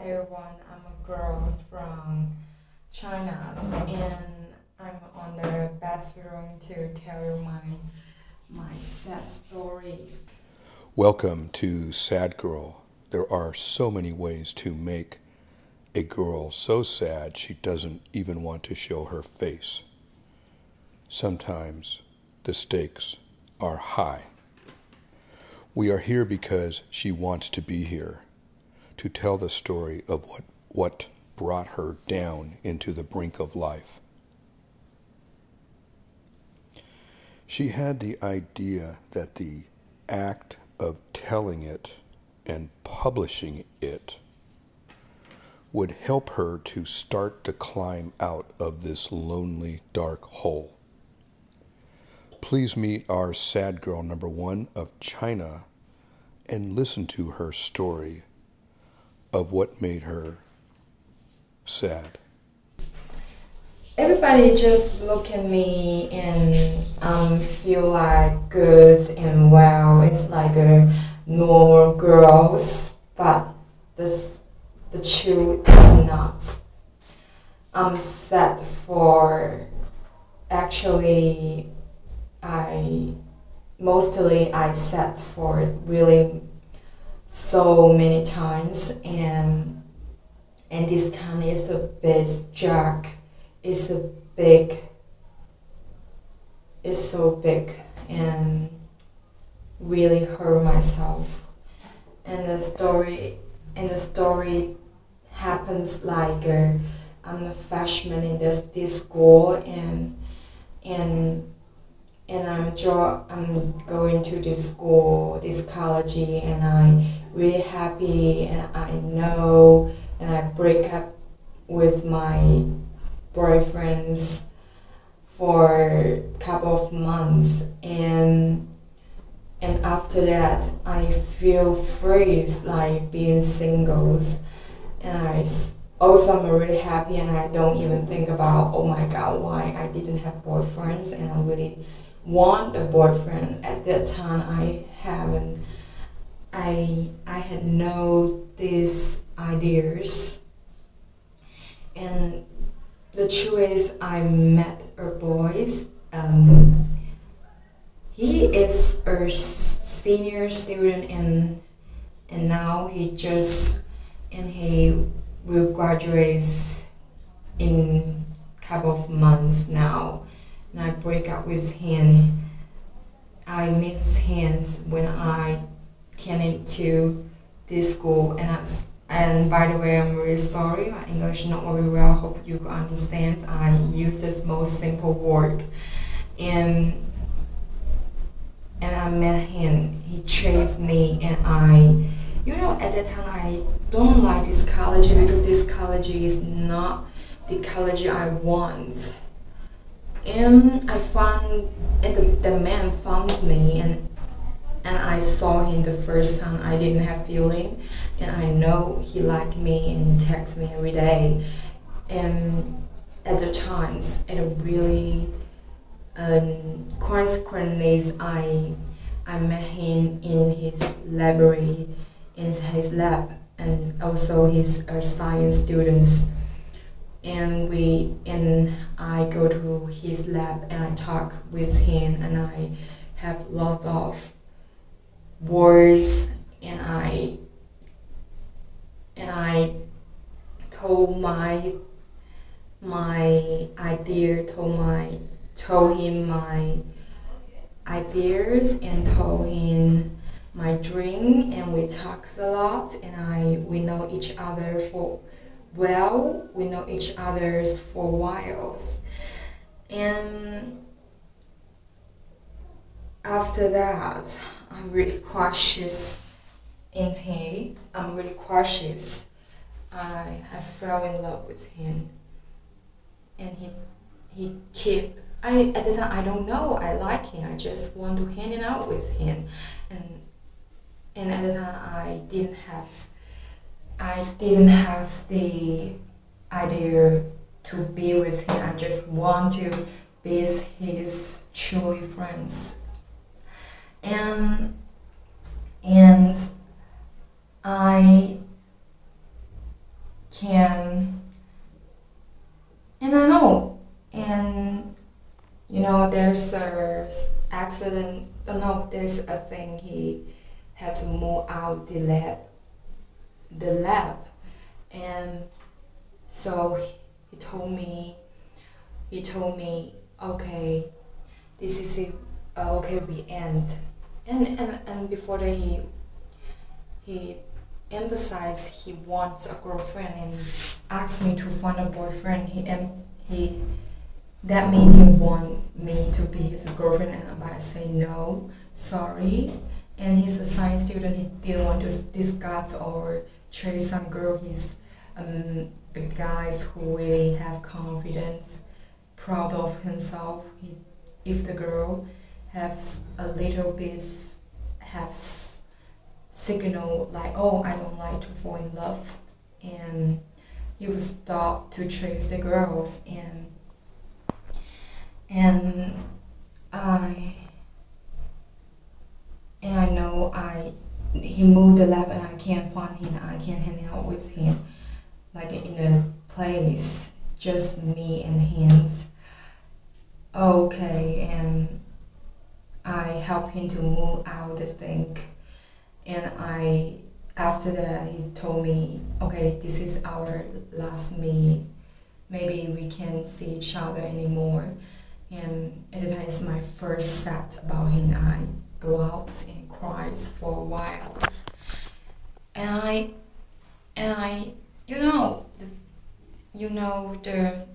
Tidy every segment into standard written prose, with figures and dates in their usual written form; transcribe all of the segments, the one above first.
everyone, I'm a girl from China and I'm on the bathroom to tell you my sad story. Welcome to Sad Girl. There are so many ways to make a girl so sad she doesn't even want to show her face. Sometimes the stakes are high. We are here because she wants to be here, to tell the story of what brought her down into the brink of life. She had the idea that the act of telling it and publishing it would help her to start to climb out of this lonely, dark hole. Please meet our sad girl number 1 of China and listen to her story of what made her sad. Everybody just look at me and feel like good and well. It's like a normal girls, but the truth is not. I'm sad for actually I sat for it really so many times and this time is a big drug. It's so big and really hurt myself. And the story happens like I'm a freshman in this school and I'm going to this school, this college, and I'm really happy, and I know, and I break up with my boyfriends for a couple of months, and after that I feel free, like being singles, and I'm really happy, and I don't even think about, oh my god, why I didn't have boyfriends, and I really want a boyfriend. At that time I had no these ideas, and the truth is I met a boy. He is a senior student and now he will graduate in a couple of months now. And I break up with him. I miss him when I came into this school, and by the way, I'm really sorry. My English not very well. Hope you understand. I use this most simple word, and I met him. He chased me, and at that time I don't like this college because this college is not the college I want. And the man found me, and I saw him the first time. I didn't have feeling, and I know he liked me and texts me every day. And at the times, it really consequently I met him in his library, in his lab, and also his science students. And I go to his lab and I talk with him, and I have lots of words, and I told my idea, told him my ideas, and told him my dream, and we talked a lot, and we know each other for a while, and after that I'm really cautious in him. I'm really cautious. I have fell in love with him, and at the time I don't know I like him. I just want to hang out with him, and at the time I didn't have the idea to be with him. I just want to be his truly friends, and I there's a accident. No, there's a thing he had to move out the lab, and so he told me, okay, this is it. Okay, we end. And before that, he emphasized he wants a girlfriend and asked me to find a boyfriend. He that made him want me to be his girlfriend, and I say no, sorry. And he's a science student. He didn't want to discuss or chase some girl. He's a guys who really have confidence, proud of himself. If the girl has a little bit has signal like, oh, I don't like to fall in love, and he would stop to chase the girls, and I know he moved the lab and I can't find him. I can't hang out with him like in a place just me and him. Okay, and I helped him to move out the thing, and after that he told me, okay, this is our last meet. Maybe we can't see each other anymore. And at the time it's my first set about him. I go out and cries for a while, and I the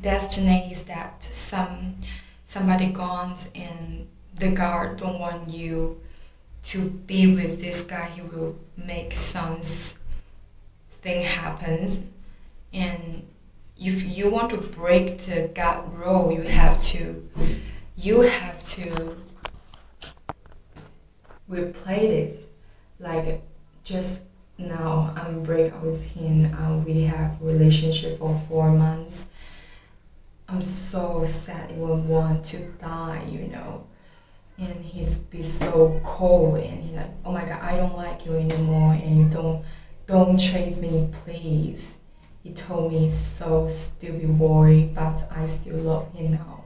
destiny is that somebody gone and the guard don't want you to be with this guy. He will make some thing happens, and if you want to break the gut rule, you have to replay this. Like just now, I'm break up with him. We have relationship for 4 months. I'm so sad. I would want to die, And he's be so cold, and he's like, oh my God, I don't like you anymore, and you don't chase me, please. He told me so stupid word, but I still love him now.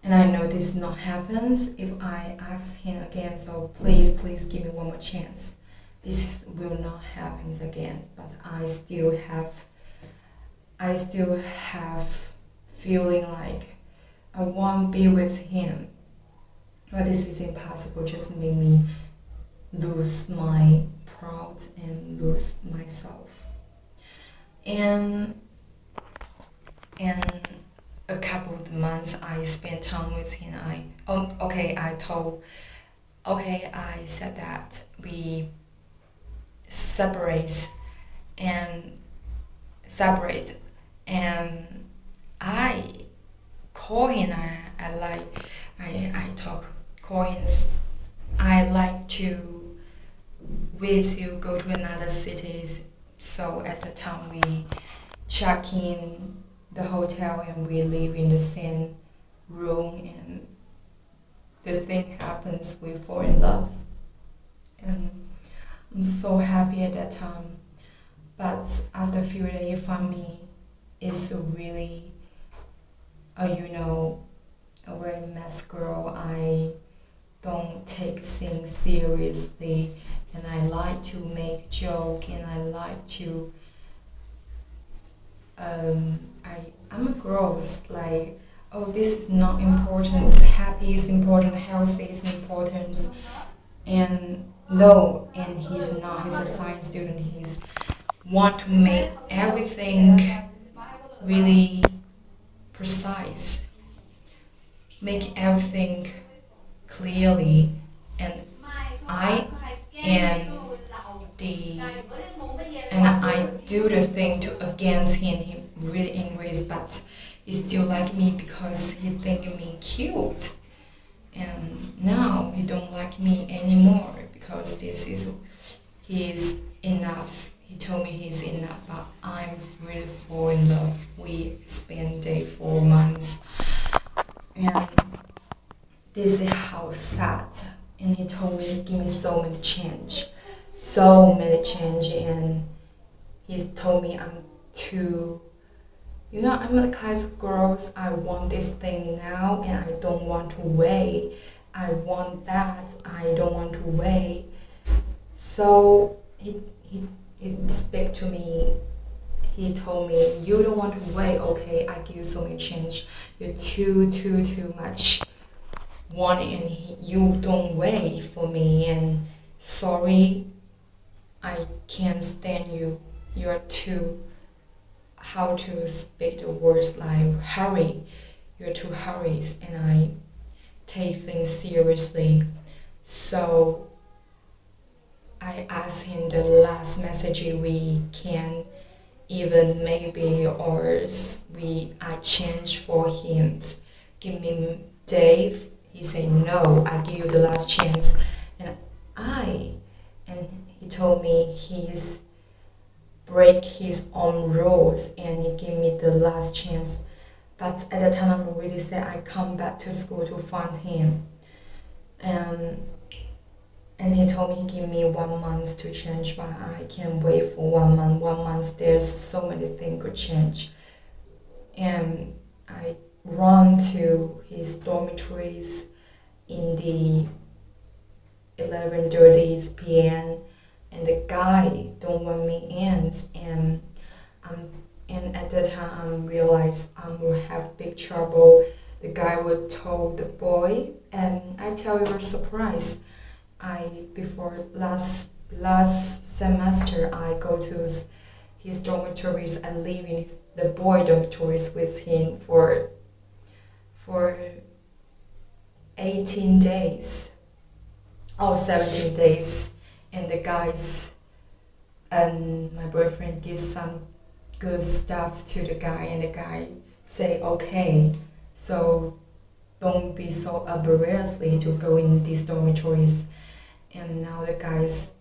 And I know this not happens if I ask him again, so please give me one more chance. This will not happen again, but I still have feeling like I want to be with him. But this is impossible, just made me lose my pride and lose myself. And a couple of months I spent time with him. I said that we separate, and I call him. Call him. I like to with you go to another cities. So at the time we check in the hotel and we live in the same room, and the thing happens, we fall in love. And I'm so happy at that time. But after a few days, for me, it's really, a very mess girl. I don't take things seriously, and I like to make joke, and I like to I'm a girl, like, oh, this is not important, happy is important, healthy is important, and no, and he's not, he's a science student, he's want to make everything really precise, make everything clearly, and I do the thing to against him. He really angry, but he still like me because he think me cute. And now he don't like me anymore because he's enough. He told me he's enough, but I'm really fall in love. We spent 4 months, and this is how sad. And he told me, give me so many change, and he told me I'm too I'm the kind of girls, I want this thing now and I don't want to wait. I want that, I don't want to wait. So he spoke to me. He told me, you don't want to wait, okay, I give you so many change. You're too much wanting and you don't wait for me and sorry, I can't stand you. You're too, how to speak the words like hurry. You're too hurried and I take things seriously. So I asked him the last message we can even maybe or I change for him. Give me Dave. He said no. I give you the last chance, and he told me he's break his own rules and he gave me the last chance. But at the time, I really said I come back to school to find him, and he told me he give me 1 month to change, but I can't wait for 1 month. 1 month, there's so many things could change. And I run to his dormitories in the 11:30 p.m. and the guy don't want me in, and at that time I realized I will have big trouble. The guy would told the boy, and I tell you a surprise. Before last semester I go to his dormitories. I live in the boy dormitories with him for 18 days. 17 days, and the guys and my boyfriend gives some good stuff to the guy, and the guy say okay, so don't be so embarrassed to go in these dormitories. And now the guy's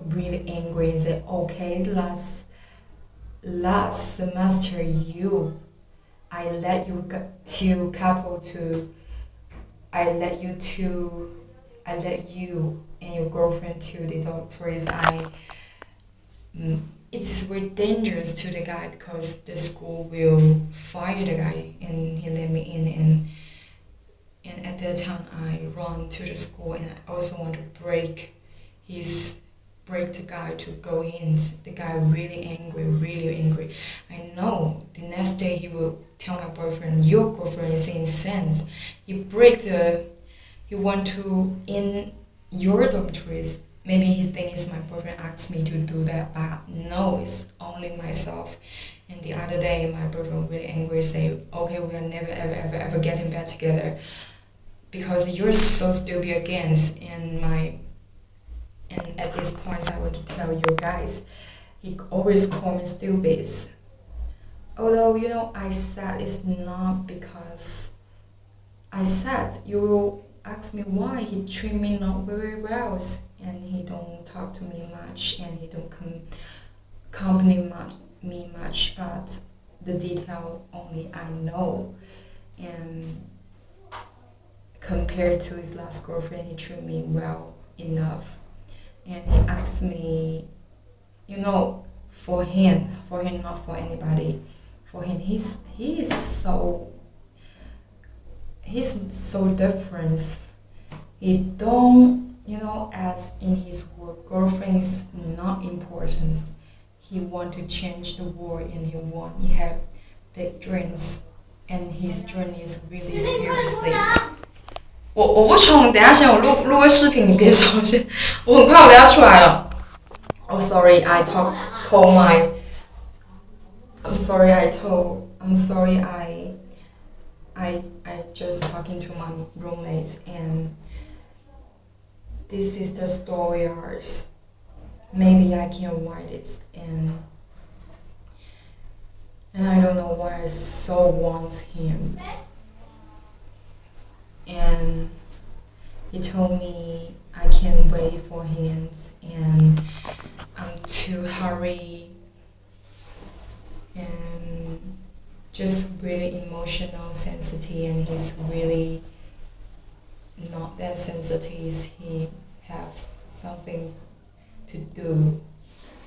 really angry and say okay, last semester I let you and your girlfriend to the doctors. It's very dangerous to the guy because the school will fire the guy, and he let me in. And at that time, I run to the school, and I also want to break the guy to go in. The guy really angry. I know the next day he will tell my boyfriend, your girlfriend is insane. You want to in your dormitories. Maybe he thinks my boyfriend asked me to do that, but no, it's only myself. And the other day, my boyfriend really angry, say, okay, we are never ever getting back together because you're so stupid against. And at this point, I want to tell you guys, he always call me stupid. Although I said it's not because I said you will ask me why he treat me not very well, and he don't talk to me much, and he don't accompany me much, but the detail only I know. And compared to his last girlfriend, he treat me well enough. And he asked me, for him, not for anybody, for him, he's so different. He don't, as in his work, girlfriend is not important. He want to change the world, and he have big dreams, and his dream is really seriously. 我不穷，等一下先我录个视频，你别着急，我很快我都要出来了。Oh sorry, I'm sorry, I just talking to my roommates, and this is the story ours. Maybe I can write it, and I don't know why I so want him. And he told me I can't wait for him, and I'm too hurry, and just really emotional, sensitive, and he's really not that sensitive. He have something to do,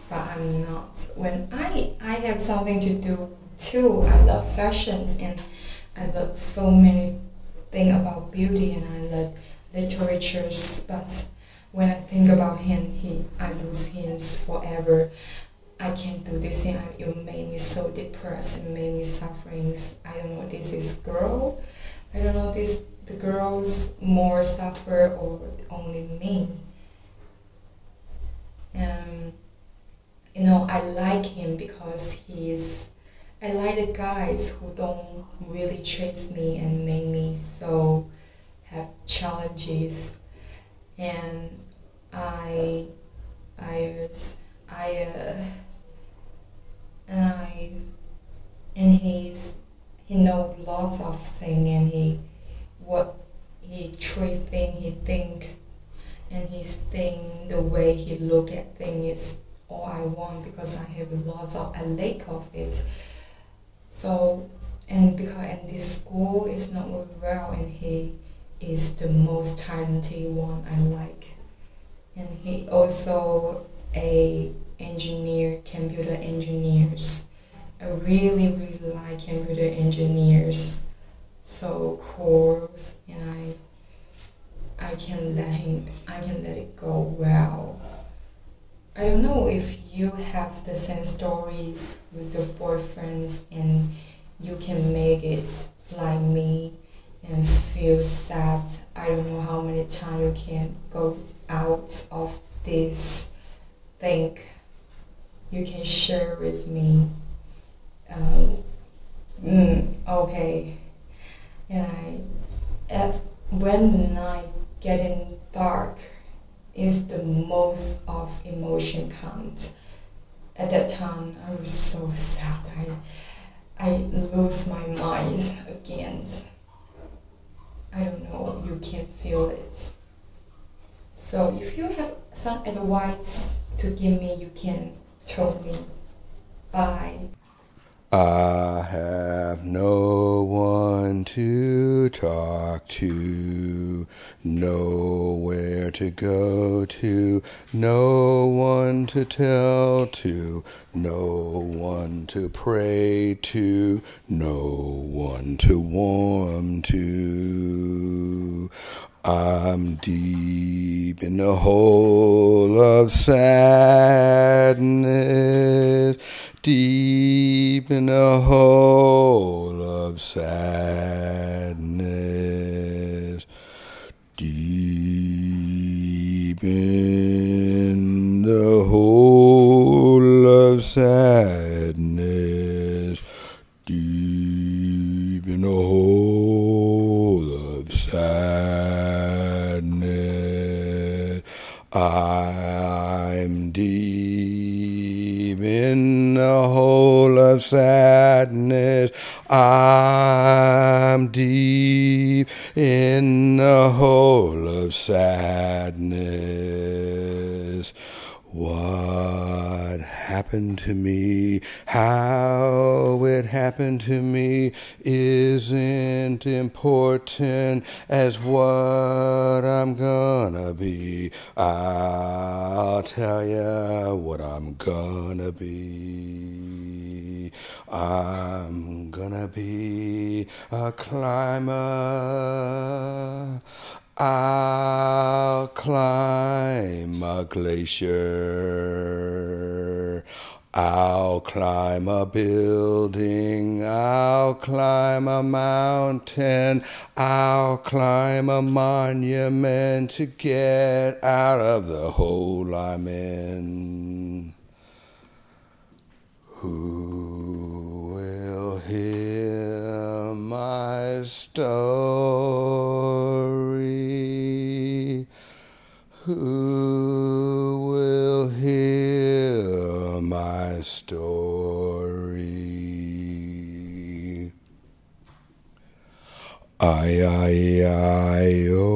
but I'm not. When I have something to do too. I love fashions and I love so many things about beauty and I love literatures. But when I think about him, I lose him forever. I can't do this thing. It made me so depressed and made me suffering. I don't know. This is girl. I don't know. The girls more suffer or only me. I like him because I like the guys who don't really chase me and make me so have challenges. And I, I, I, and I, and he knows lots of things and what he treats things, he thinks, and his thing, the way he look at things is all I want because I have a lack of it. So, and this school is not very well, and he is the most talented one I like, and he also a computer engineers. I really like computer engineers. So cool, and I can let it go well. I don't know if you have the same stories with your boyfriends and you can make it like me and feel sad. I don't know how many times you can go out of this thing. You can share with me. Okay. And when the night getting dark is the most of emotion comes. At that time, I was so sad. I lose my mind again. I don't know. You can feel it. So if you have some advice to give me, you can tell me. Bye. I have no one to talk to, nowhere to go to, no one to tell to, no one to pray to, no one to warm to. I'm deep in the hole of sadness, deep in the hole of sadness, deep in the hole of sadness, deep in the hole of sadness. I'm deep in the hole of sadness. I'm deep in the hole of sadness. What happened to me, how it happened to me, isn't important as what I'm gonna be. I'll tell ya what I'm gonna be. I'm gonna be a climber. I'll climb a glacier. I'll climb a building. I'll climb a mountain. I'll climb a monument to get out of the hole I'm in. Who will hear my story? Who will hear my story? I, oh.